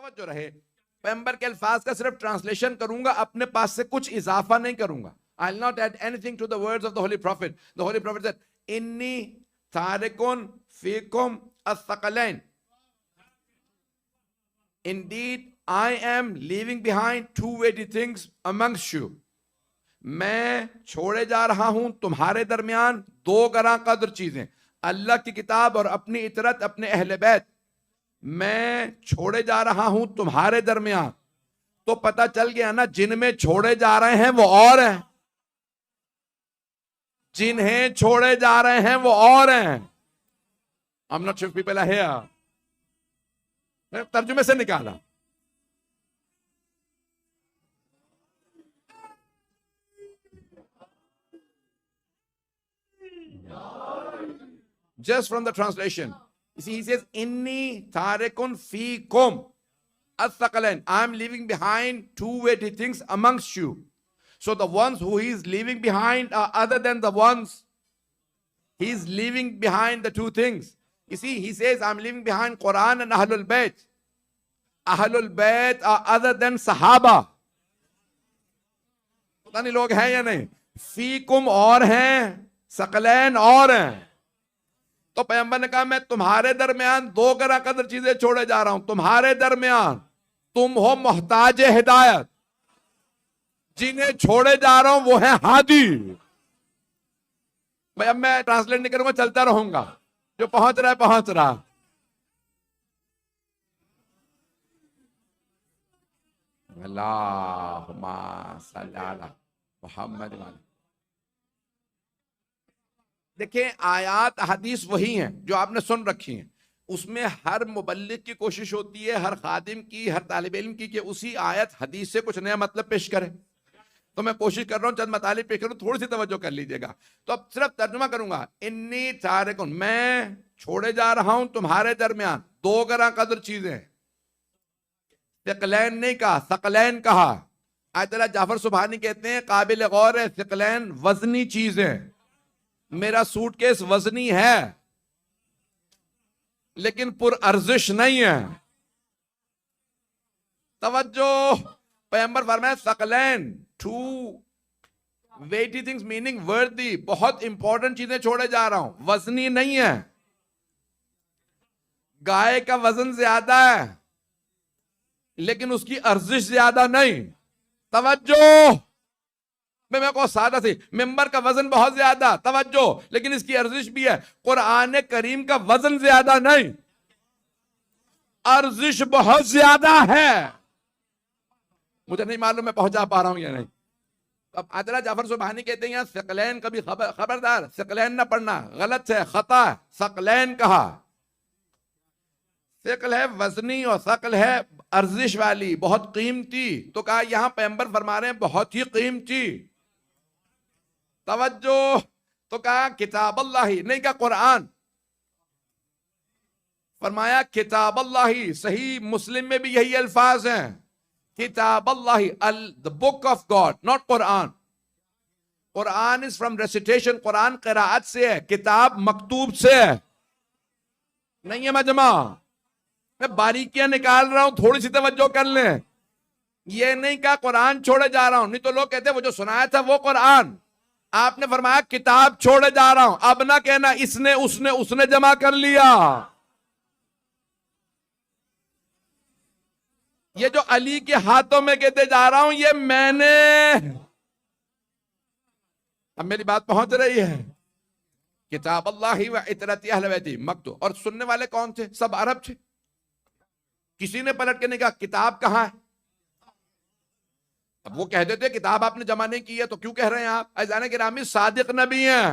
توجہ رہے، پیغمبر کے الفاظ کا صرف ٹرانسلیشن کروں گا، اپنے پاس سے کچھ اضافہ نہیں کروں گا. I'll not add anything to the words of the Holy Prophet. The Holy Prophet said, Inni tarikun fikum as-saqalain. Indeed, I am leaving behind two weighty things amongst you. میں چھوڑے جا رہا ہوں تمہارے درمیان دو گراں قدر چیزیں، اللہ کی کتاب اور اپنی اطرت، اپنے اہل بیت. میں چھوڑے جا رہا ہوں تمہارے درمیان. تو پتہ چل گیا نا، جن میں چھوڑے جا رہے ہیں وہ اور ہیں، جنہیں چھوڑے جا رہے ہیں وہ اور ہیں. I'm not sure if people are here. میں ترجمے سے نکالا. Just from the translation. You see, he says, Inni tarikun fikum as-saqalain. I'm leaving behind two weighty things amongst you. So the ones who he's leaving behind are other than the ones. He's leaving behind the two things. You see, he says, I'm leaving behind Quran and Ahlul Bayt. Ahlul Bayt are other than Sahaba. پتہ نہیں لوگ ہیں یا نہیں. فیکم اور ہیں، ثقلین اور ہیں. تو پیغمبر نے کہا میں تمہارے درمیان دو گراں قدر چیزیں چھوڑے جا رہا ہوں. تمہارے درمیان تم ہو محتاج ہدایت، جنہیں چھوڑے جا رہا ہوں وہ ہیں ہادی. بھائی اب میں ٹرانسلیٹ نہیں کروں گا، چلتا رہوں گا، جو پہنچ رہا ہے پہنچ رہا. اللہم صلی علی محمد. دیکھیں آیات حدیث وہی ہیں جو آپ نے سن رکھی ہیں. اس میں ہر مبلغ کی کوشش ہوتی ہے، ہر خادم کی، ہر طالب علم کی، کہ اسی آیت حدیث سے کچھ نیا مطلب پیش کرے. تو میں کوشش کر رہا ہوں چند مطالب پیش کروں، تھوڑی سی توجہ کر لیجئے گا. تو اب صرف ترجمہ کروں گا. انی تارکن، میں چھوڑے جا رہا ہوں تمہارے درمیان دو گراں قدر چیزیں. ثقلین نہیں کہا، ثقلین کہا. آیت اللہ جعفر سبحانی کہتے ہیں قابل غور ہے، ثقلین وزنی چیزیں. میرا سوٹ کیس وزنی ہے لیکن پر ارزش نہیں ہے. توجہ، پیغمبر فرمایا ثقلین، ٹو ویٹی تھنگز میننگ ورتھی، بہت امپورٹنٹ چیزیں چھوڑے جا رہا ہوں، وزنی نہیں ہے. گائے کا وزن زیادہ ہے لیکن اس کی ارزش زیادہ نہیں. توجہ، میں کو سادہ سی، ممبر کا وزن بہت زیادہ، توجہ، لیکن اس کی ارزش بھی ہے. قرآن کریم کا وزن زیادہ نہیں، ارزش بہت زیادہ ہے. مجھے نہیں معلوم میں پہنچا پا رہا ہوں یا نہیں. اب عادلہ جعفر سبحانی کہتے ہیں ثقلین، کبھی خبردار ثقلین نہ پڑھنا، غلط ہے، خطا ہے. ثقلین کہا. ثقل ہے وزنی اور ثقل ہے ارزش والی، بہت قیمتی. تو کہا یہاں پیغمبر فرما رہے ہیں بہت ہی قیمتی. توجہ، تو کہا کتاب اللہ، نہیں کہا قرآن. فرمایا کتاب اللہ. صحیح مسلم میں بھی یہی الفاظ ہیں، کتاب اللہ، the book of God, not Quran. Quran is from recitation، قرآن قراءت سے ہے، کتاب مکتوب سے ہے. نہیں ہے مجمع، میں باریکیاں نکال رہا ہوں، تھوڑی سی توجہ کر لیں. یہ نہیں کہا قرآن چھوڑے جا رہا ہوں، نہیں تو لوگ کہتے ہیں وہ جو سنایا تھا وہ قرآن. آپ نے فرمایا کتاب چھوڑے جا رہا ہوں. اب نہ کہنا اس نے جمع کر لیا. یہ جو علی کے ہاتھوں میں کہتے جا رہا ہوں یہ میں نے. اب میری بات پہنچ رہی ہے. کتاب اللہ و اطرتی اہل بیتی مکتوب. اور سننے والے کون تھے؟ سب عرب تھے. کسی نے پلٹ کے نہیں کہا کتاب کہاں ہے. اب وہ کہتے تھے کتاب آپ نے جمع نہیں کی ہے تو کیوں کہہ رہے ہیں آپ؟ عزیزان گرامی صادق نبی ہیں.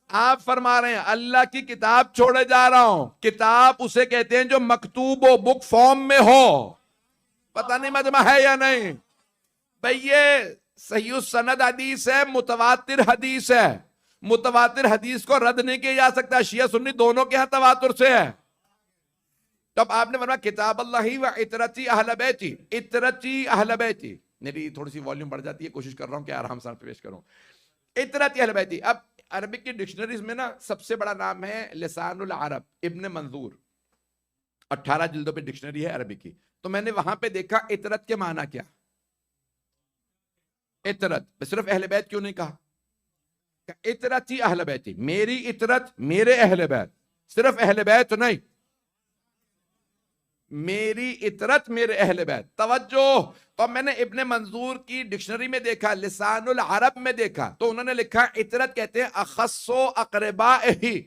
آپ فرما رہے ہیں اللہ کی کتاب چھوڑے جا رہا ہوں. کتاب اسے کہتے ہیں جو مکتوب ہو، بک فارم میں ہو. پتہ نہیں مجمع ہے یا نہیں بھئی. یہ صحیح السند حدیث ہے، متواتر حدیث ہے. متواتر حدیث کو رد نہیں کیا جا سکتا. شیعہ سنی دونوں کے ہاں تواتر سے ہے. تب آپ نے فرمایا کتاب اللہ و اطرتی اہل بیتی. اطرتی اہل بیتی. میری تھوڑی سی والیوم بڑھ جاتی ہے، کوشش کر رہا ہوں کہ آرام سے پیش کروں. اطرتی اہل بیتی. اب عربک کی ڈکشنریز میں نا سب سے بڑا نام ہے لسان العرب، ابن منظور. 18 جلدوں پہ ڈکشنری ہے عربی کی. تو میں نے وہاں پہ دیکھا اطرت کے معنی کیا. اطرت صرف اہل بیت کیوں نہیں کہا؟ اطرت ہی اہل بیت، میری اطرت میرے اہل بیت، صرف اہل بیت نہیں، میری اطرت میرے اہل بیت. توجہ. تو میں نے ابن منظور کی ڈکشنری میں دیکھا، لسان العرب میں دیکھا، تو انہوں نے لکھا اطرت کہتے ہیں اخص و اقربائہ،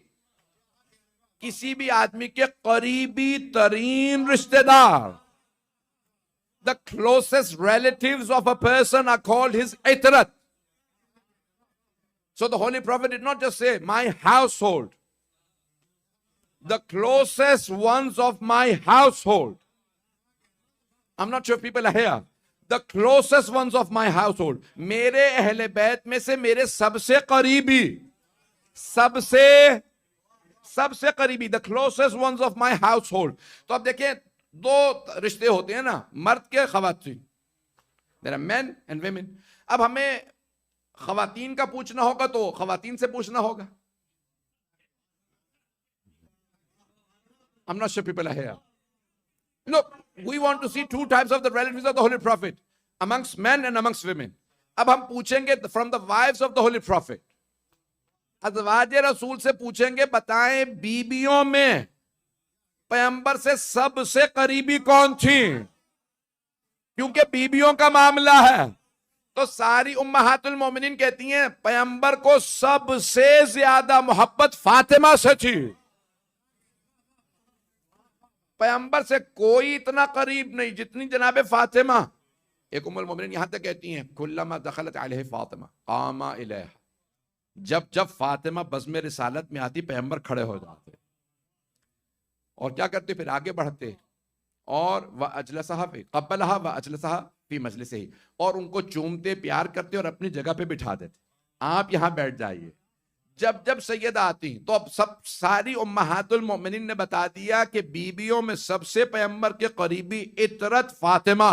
کسی بھی آدمی کے قریبی ترین رشتہ دار. The closest relatives of a person are called his itrat. So the Holy Prophet did not just say my household, the closest ones of my household. I'm not sure if people are here. The closest ones of my household. میرے اہل بیت میں سے میرے سب سے قریبی، سب سے قریبی، the closest ones of my household. تو اب دیکھیں دو رشتے ہوتے ہیں نا، مرد کے خواتین. There are men and women. اب ہمیں خواتین کا پوچھنا ہوگا تو خواتین سے پوچھنا ہوگا. I'm not sure people are here. Look, we want to see two types of the relatives of the Holy Prophet, amongst men and amongst women. اب ہم پوچھیں گے from the wives of the Holy Prophet. ازواج رسول سے پوچھیں گے بتائیں بیویوں میں پیغمبر سے سب سے قریبی کون تھی؟ کیونکہ بیویوں کا معاملہ ہے. تو ساری امہات المومنین کہتی ہیں پیغمبر کو سب سے زیادہ محبت فاطمہ سے تھی. پیغمبر سے کوئی اتنا قریب نہیں جتنی جناب فاطمہ. ایک ام المومنین یہاں تک کہتی ہیں کلما دخلت علیہ فاطمہ قام الیہا، جب فاطمہ بزم رسالت میں آتی پیغمبر کھڑے ہو جاتے اور کیا کرتے؟ پھر آگے بڑھتے اور وَأَجْلَسَهَا فِي قَبَّلَهَا وَأَجْلَسَهَا فِي مَجْلِسِهِ، اور ان کو چومتے پیار کرتے اور اپنی جگہ پہ بٹھا دیتے، آپ یہاں بیٹھ جائیے. جب سیدہ آتی تو اب ساری امہات المومنین نے بتا دیا کہ بیویوں میں سب سے پیغمبر کے قریبی اطرت فاطمہ.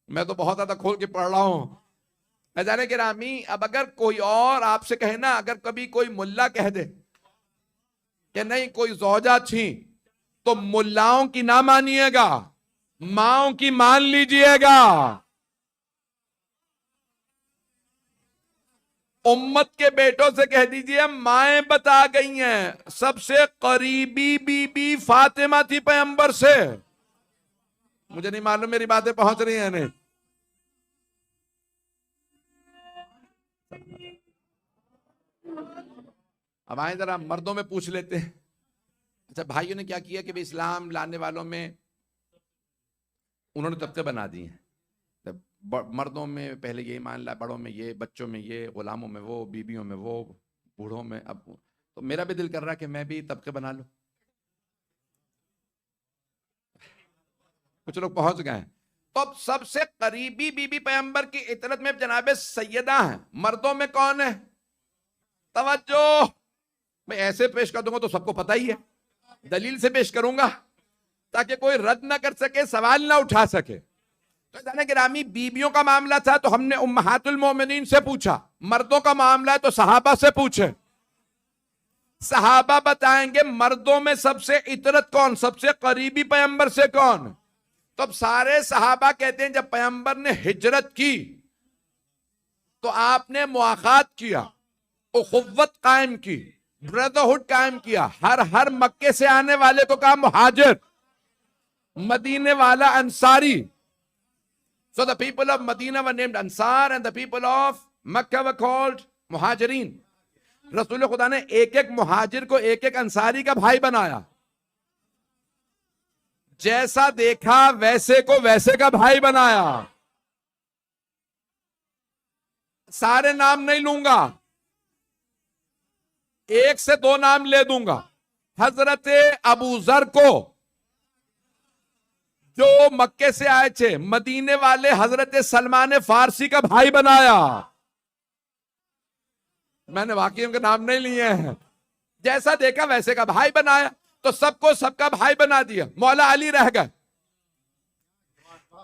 میں تو بہت زیادہ کھول کے پڑھ رہا ہوں. عزیزان گرامی، اب اگر کوئی اور آپ سے کہے نا، اگر کبھی کوئی ملا کہہ دے کہ نہیں کوئی زوجہ تھی، تو ملاؤں کی نہ مانیے گا، ماؤں کی مان لیجئے گا. امت کے بیٹوں سے کہہ دیجئے مائیں بتا گئی ہیں سب سے قریبی بی بی فاطمہ تھی پیغمبر سے. مجھے نہیں معلوم میری باتیں پہنچ رہی ہیں نہیں. اب آئیں ذرا مردوں میں پوچھ لیتے ہیں. اچھا بھائیوں نے کیا کیا کہ اسلام لانے والوں میں انہوں نے طبقے بنا دیے ہیں. مردوں میں پہلے یہ ایمان لا، بڑوں میں یہ، بچوں میں یہ، غلاموں میں وہ، بیویوں میں وہ، بوڑھوں میں. اب تو میرا بھی دل کر رہا ہے کہ میں بھی طبقے بنا لوں. کچھ لوگ پہنچ گئے ہیں. تو اب سب سے قریبی بی بی پیغمبر کی اطرت میں جناب سیدہ ہیں. مردوں میں کون ہے؟ توجہ. میں ایسے پیش کر دوں گا تو سب کو پتہ ہی ہے، دلیل سے پیش کروں گا تاکہ کوئی رد نہ کر سکے، سوال نہ اٹھا سکے. تو جانے گرامی، بیویوں کا معاملہ تھا تو ہم نے امہات المومنین سے پوچھا. مردوں کا معاملہ ہے تو صحابہ سے پوچھے. صحابہ بتائیں گے مردوں میں سب سے اطرت کون، سب سے قریبی پیغمبر سے کون. تو اب سارے صحابہ کہتے ہیں جب پیغمبر نے ہجرت کی تو آپ نے مواخات کیا، اخوت قائم کی، بردرہڈ قائم کیا. ہر مکے سے آنے والے کو کہا مہاجر، مدینے والا Ansari. So the people of Medina were named Ansar and the people of Makkah were called Muhajirin. رسول خدا نے ایک ایک مہاجر کو ایک ایک انصاری کا بھائی بنایا. جیسا دیکھا ویسے کو ویسے کا بھائی بنایا. سارے نام نہیں لوں گا، ایک سے دو نام لے دوں گا. حضرت ابو ذر کو جو مکے سے آئے تھے، مدینے والے حضرت سلمان فارسی کا بھائی بنایا. میں نے واقعی ان کے نام نہیں لیے ہیں. جیسا دیکھا ویسے کا بھائی بنایا. تو سب کو سب کا بھائی بنا دیا. مولا علی رہ گئے.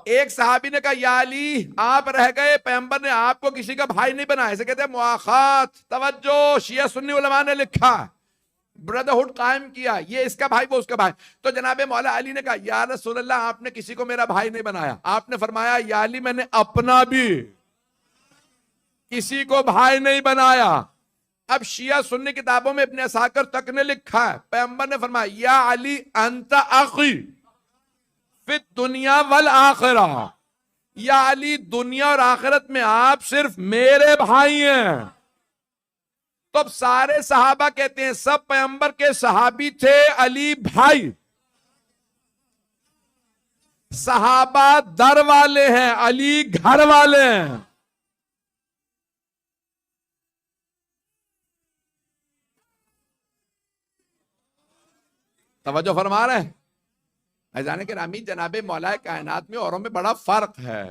ایک صحابی نے کہا یا علی آپ رہ گئے، پیغمبر نے آپ کو کسی کا بھائی نہیں بنایا. اسے کہتے ہیں مواخات. توجہ، شیعہ سنی علماء نے لکھا بردرہڈ قائم کیا، یہ اس کا بھائی وہ اس کا بھائی. تو جناب مولا علی نے کہا یا رسول اللہ آپ نے کسی کو میرا بھائی نہیں بنایا. آپ نے فرمایا یا علی میں نے اپنا بھی کسی کو بھائی نہیں بنایا. اب شیعہ سنی کتابوں میں ابن عساکر تک نے لکھا ہے پیغمبر نے فرمایا یا علی انت اخی فی الدنیا والآخرہ، یا علی دنیا اور آخرت میں آپ صرف میرے بھائی ہیں. تو اب سارے صحابہ کہتے ہیں سب پیغمبر کے صحابی تھے، علی بھائی. صحابہ در والے ہیں، علی گھر والے ہیں. توجہ فرما رہے ہیں عزیزان گرامی. جناب مولا کائنات میں اوروں میں بڑا فرق ہے،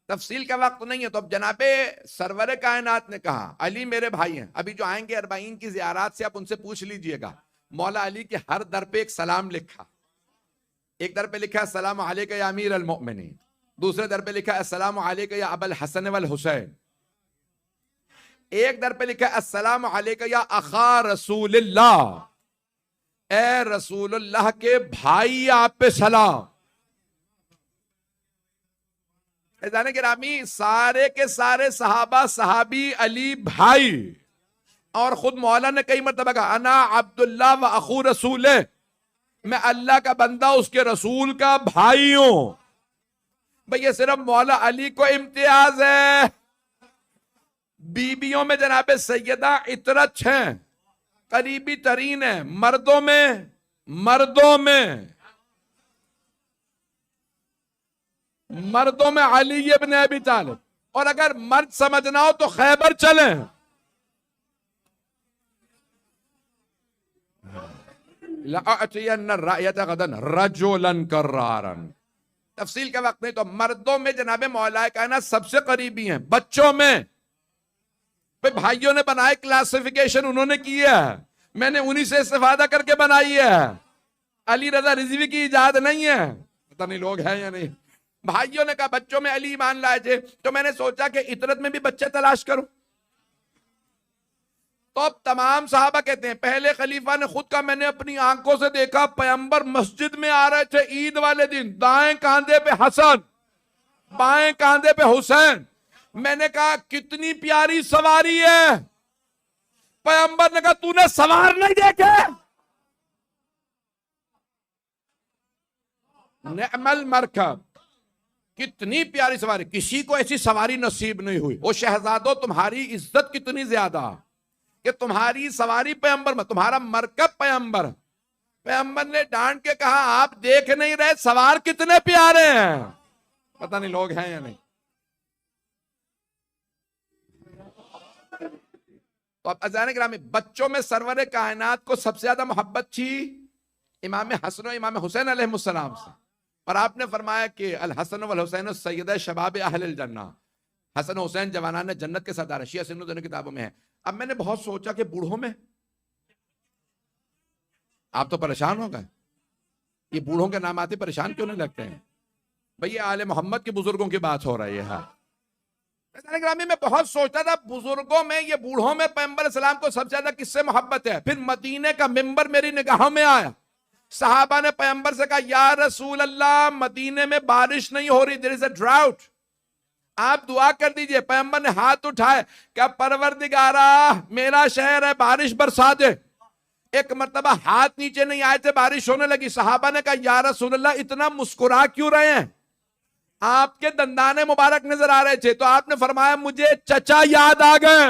تفصیل کا وقت نہیں ہے. تو اب جناب سرور کائنات نے کہا علی میرے بھائی ہیں. ابھی جو آئیں گے 40 کی زیارات سے آپ ان سے پوچھ لیجئے گا، مولا علی کے ہر در پہ ایک سلام لکھا. ایک در پہ لکھا السلام علیکہ یا امیر المؤمنین، دوسرے در پہ لکھا السلام علیکہ یا ابا الحسن والحسین، ایک در پہ لکھا السلام علیکہ یا اخا رسول اللہ، اے رسول اللہ کے بھائی آپ پہ سلام. عزیزان گرامی سارے کے سارے صحابہ صحابی علی بھائی. اور خود مولا نے کئی مرتبہ کہا انا عبداللہ و اخو رسول، میں اللہ کا بندہ اس کے رسول کا بھائی ہوں. بھئی یہ صرف مولا علی کو امتیاز ہے. بیویوں میں جناب سیدہ عطرت ہیں، قریبی ترین ہیں. مردوں میں علی ابن ابی طالب. اور اگر مرد سمجھنا ہو تو خیبر چلیں. لَأَعْتِيَنَّ الرَّأْيَةَ غَدًا رَجُلًا كَرَّارًا. تفصیل کا وقت نہیں. تو مردوں میں جناب مولا کائنات سب سے قریبی ہیں. بچوں میں بھائیوں نے بنائے کلاسیفیکیشن انہوں نے کی ہے، میں نے انہی سے استفادہ کر کے بنائی ہے. علی رضا رضوی کی ایجاد نہیں ہے. پتہ نہیں لوگ ہیں یا نہیں. بھائیوں نے کہا بچوں میں علی ایمان لائے تھے، تو میں نے سوچا کہ عطرت میں بھی بچے تلاش کروں. تو اب تمام صحابہ کہتے ہیں پہلے خلیفہ نے خود کا میں نے اپنی آنکھوں سے دیکھا پیغمبر مسجد میں آ رہے تھے عید والے دن، دائیں کاندھے پہ حسن بائیں کاندھے پہ حسین. میں نے کہا کتنی پیاری سواری ہے. پیغمبر نے کہا تو نے سوار نہیں دیکھے؟ نعم المرکب، کتنی پیاری سواری. کسی کو ایسی سواری نصیب نہیں ہوئی. وہ شہزادوں تمہاری عزت کتنی زیادہ کہ تمہاری سواری پیغمبر میں، تمہارا مرکب پیغمبر. پیغمبر نے ڈانٹ کے کہا آپ دیکھ نہیں رہے سوار کتنے پیارے ہیں. پتہ نہیں لوگ ہیں یا نہیں. تو اب عزیزان گرامی بچوں میں سرور کائنات کو سب سے زیادہ محبت تھی امام حسن و امام حسین علیہ السلام سے. اور آپ نے فرمایا کہ الحسن والحسین سیدہ شباب اہل الجنہ، حسن و حسین جوانان جنت کے سردار ہیں. شیعہ سنی دونوں کتابوں میں ہے. اب میں نے بہت سوچا کہ بوڑھوں میں آپ تو پریشان ہو گئے، یہ بوڑھوں کے نام آتے پریشان کیوں نہیں لگتے ہیں؟ بھئی یہ آل محمد کے بزرگوں کی بات ہو رہی ہے. گرامی میں بہت سوچتا تھا بزرگوں میں یہ بوڑھوں میں پیغمبر علیہ السلام کو سب سے زیادہ کس سے محبت ہے. پھر مدینے کا منبر میری نگاہوں میں آیا. صحابہ نے پیغمبر سے کہا یا رسول اللہ مدینے میں بارش نہیں ہو رہی، there is a drought، آپ دعا کر دیجئے. پیغمبر نے ہاتھ اٹھائے کہ پروردگارا میرا شہر ہے بارش برسا دے. ایک مرتبہ ہاتھ نیچے نہیں آئے تھے بارش ہونے لگی. صحابہ نے کہا یا رسول اللہ اتنا مسکرا کیوں رہے ہیں؟ آپ کے دندانے مبارک نظر آ رہے تھے. تو آپ نے فرمایا مجھے چچا یاد آ گئے.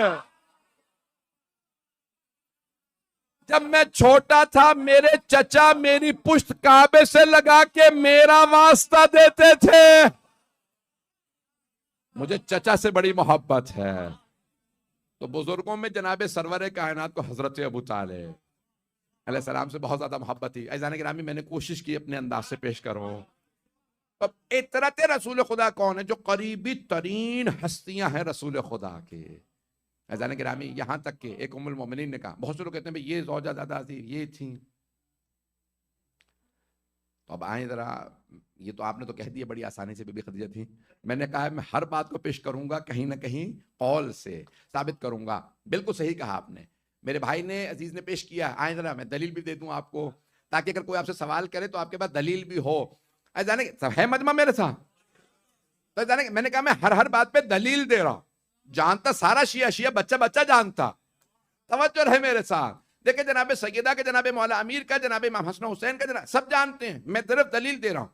جب میں چھوٹا تھا میرے چچا میری پشت کعبے سے لگا کے میرا واسطہ دیتے تھے. مجھے چچا سے بڑی محبت ہے. تو بزرگوں میں جناب سرور کائنات کو حضرت ابو طالب علیہ السلام سے بہت زیادہ محبت تھی. عزیزان گرامی میں نے کوشش کی اپنے انداز سے پیش کروں. اب عطرت رسول خدا کون ہے؟ جو قریبی ترین ہستیاں ہیں رسول خدا کے. عزیزان گرامی یہاں تک کہ ایک ام المومنین نے کہا، بہت سے لوگ کہتے ہیں یہ زوجہ دادا تھی یہ تھی. تو اب آئیں ذرا، یہ تو آپ نے تو کہہ دیا بڑی آسانی سے بی بی خدیجہ تھی. میں نے کہا میں ہر بات کو پیش کروں گا کہیں نہ کہیں قول سے ثابت کروں گا. بالکل صحیح کہا آپ نے. میرے بھائی نے عزیز نے پیش کیا، آئیں ذرا میں دلیل بھی دے دوں آپ کو، تاکہ اگر کوئی آپ سے سوال کرے تو آپ کے پاس دلیل بھی ہو. جانے ہے مجمع میرے ساتھ؟ تو جانے میں نے کہا میں ہر بات پہ دلیل دے رہا ہوں. جانتا سارا شیعہ بچہ بچہ جانتا. توجہ رہے میرے ساتھ. دیکھیں جناب سیدہ کے، جناب مولا امیر کا، جناب امام حسن حسین کا، جناب سب جانتے ہیں. میں صرف دلیل دے رہا ہوں.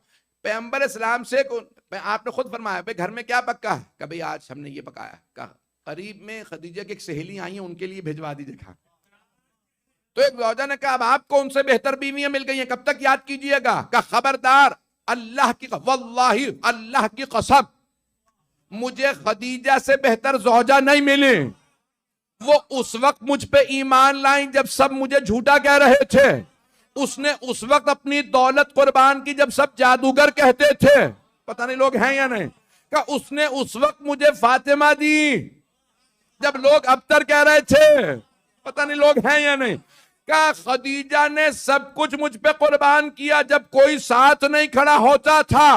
پیغمبر اسلام سے آپ نے خود فرمایا بھائی گھر میں کیا پکا ہے؟ کہ بھئی آج ہم نے یہ پکایا. کہا قریب میں خدیجہ کی ایک سہیلی آئی ہیں، ان کے لیے بھیجوا دیجئے کھانا. تو ایک زوجہ نے کہا اب آپ کو ان سے بہتر بیویاں مل گئی ہیں، کب تک یاد کیجئے گا؟ کہا خبردار، اللہ کی واللہ اللہ کی قسم مجھے خدیجہ سے بہتر زوجہ نہیں ملی. وہ اس وقت مجھ پہ ایمان لائیں جب سب مجھے جھوٹا کہہ رہے تھے. اس نے اس وقت اپنی دولت قربان کی جب سب جادوگر کہتے تھے. پتہ نہیں لوگ ہیں یا نہیں. کہ اس نے اس وقت مجھے فاطمہ دی جب لوگ ابتر کہہ رہے تھے. پتہ نہیں لوگ ہیں یا نہیں. کہ خدیجہ نے سب کچھ مجھ پہ قربان کیا جب کوئی ساتھ نہیں کھڑا ہوتا تھا.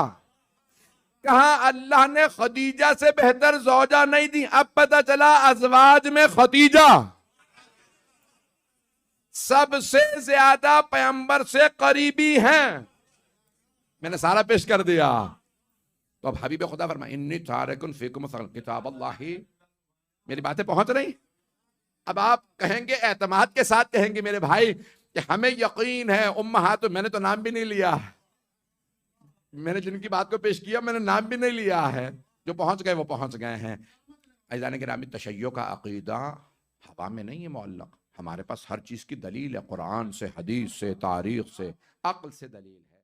کہاں اللہ نے خدیجہ سے بہتر زوجہ نہیں دی. اب پتہ چلا ازواج میں خدیجہ سب سے زیادہ پیغمبر سے قریبی ہیں. میں نے سارا پیش کر دیا. تو اب حبیب خدا فرمائے انی تارکن فیکم کتاب اللہ. میری باتیں پہنچ رہی؟ اب آپ کہیں گے اعتماد کے ساتھ کہیں گے میرے بھائی کہ ہمیں یقین ہے امہات، میں نے تو نام بھی نہیں لیا. میں نے جن کی بات کو پیش کیا میں نے نام بھی نہیں لیا ہے. جو پہنچ گئے وہ پہنچ گئے ہیں. عزیزان گرامی، تشیع کا عقیدہ ہوا میں نہیں ہے معلق. ہمارے پاس ہر چیز کی دلیل ہے، قرآن سے، حدیث سے، تاریخ سے، عقل سے دلیل ہے.